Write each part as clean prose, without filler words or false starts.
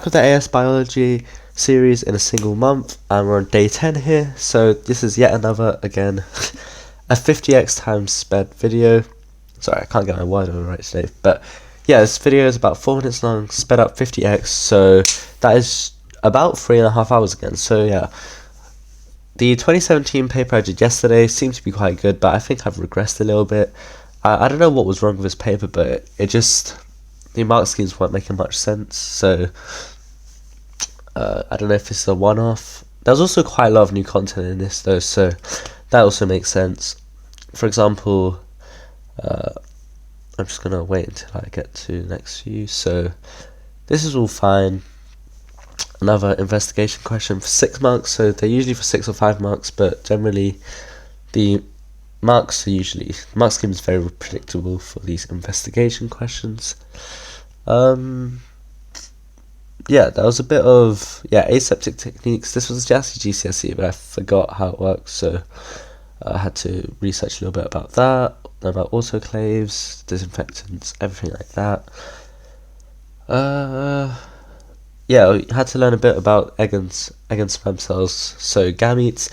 With the AS Biology series in a single month, and we're on day 10 here, so this is yet another, again, a 50x times sped video. Sorry, I can't get my word on right today, but yeah, this video is about 4 minutes long, sped up 50x, so that is about 3.5 hours again. So yeah, the 2017 paper I did yesterday seemed to be quite good, but I think I've regressed a little bit. I don't know what was wrong with this paper, but it just, the mark schemes weren't making much sense, so I don't know if this is a one-off. There's also quite a lot of new content in this though, so that also makes sense. For example, I'm just gonna wait until I get to the next few. So this is all fine. Another investigation question for 6 marks, so they're usually for 6 or 5 marks, but generally the marks are usually, mark scheme is very predictable for these investigation questions. Yeah, that was a bit of, aseptic techniques. This was just GCSE, but I forgot how it works, so I had to research a little bit about that, about autoclaves, disinfectants, everything like that. Yeah, we had to learn a bit about egg and sperm cells, so gametes,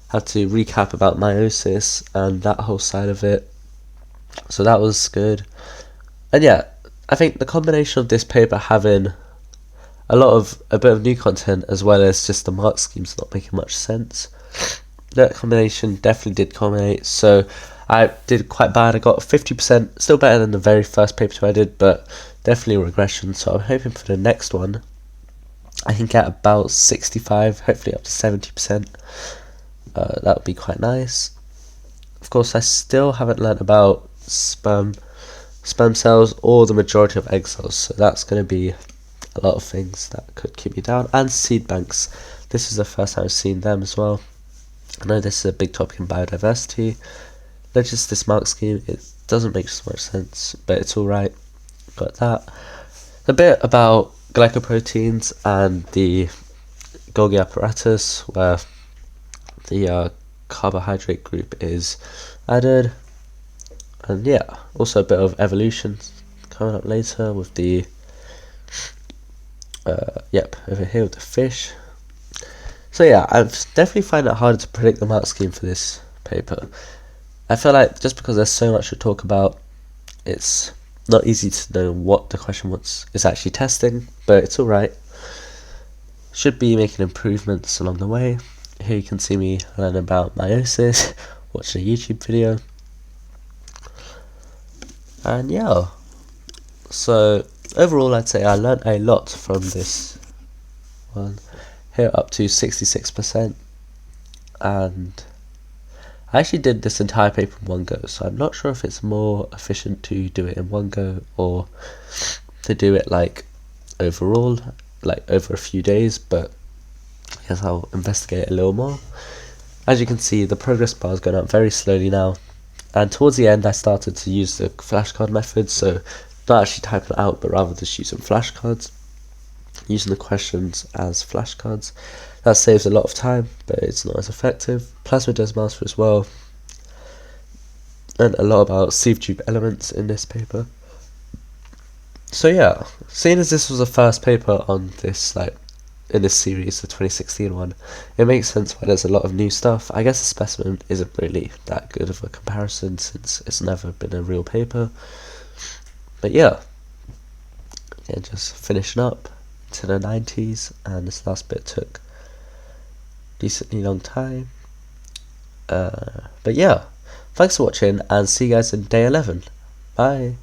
had to recap about meiosis and that whole side of it, so that was good. And yeah, I think the combination of this paper having a bit of new content as well as just the mark schemes not making much sense, that combination definitely did culminate. So I did quite bad. I got 50%, still better than the very first paper I did, but definitely a regression. So I'm hoping for the next one I can get about 65, hopefully up to 70%. That would be quite nice. Of course, I still haven't learned about sperm cells or the majority of egg cells, so that's going to be a lot of things that could keep me down. And seed banks, this is the first time I've seen them as well. I know this is a big topic in biodiversity. Let's just this mark scheme, it doesn't make so much sense, but it's alright. Got that. A bit about glycoproteins and the Golgi apparatus, where the carbohydrate group is added. And yeah, also a bit of evolution coming up later with the over here with the fish. So yeah, I've definitely find it harder to predict the mark scheme for this paper. I feel like just because there's so much to talk about, it's not easy to know what the question is actually testing, but it's alright. Should be making improvements along the way. Here you can see me learn about meiosis, watching a YouTube video. And yeah, so overall I'd say I learned a lot from this one. Here up to 66%, and I actually did this entire paper in one go, so I'm not sure if it's more efficient to do it in one go or to do it like overall, like over a few days, but I guess I'll investigate a little more. As you can see, the progress bar is going up very slowly now, and towards the end I started to use the flashcard method, so not actually typing it out but rather just using flashcards, using the questions as flashcards. That saves a lot of time, but it's not as effective. Plasmid master as well, and a lot about sieve tube elements in this paper. So yeah, seeing as this was the first paper on this, like in this series, the 2016 one, it makes sense why there's a lot of new stuff. I guess the specimen isn't really that good of a comparison since it's never been a real paper. But yeah, just finishing up to the 90s, and this last bit took decently long time. But yeah, thanks for watching, and see you guys in day 11. Bye.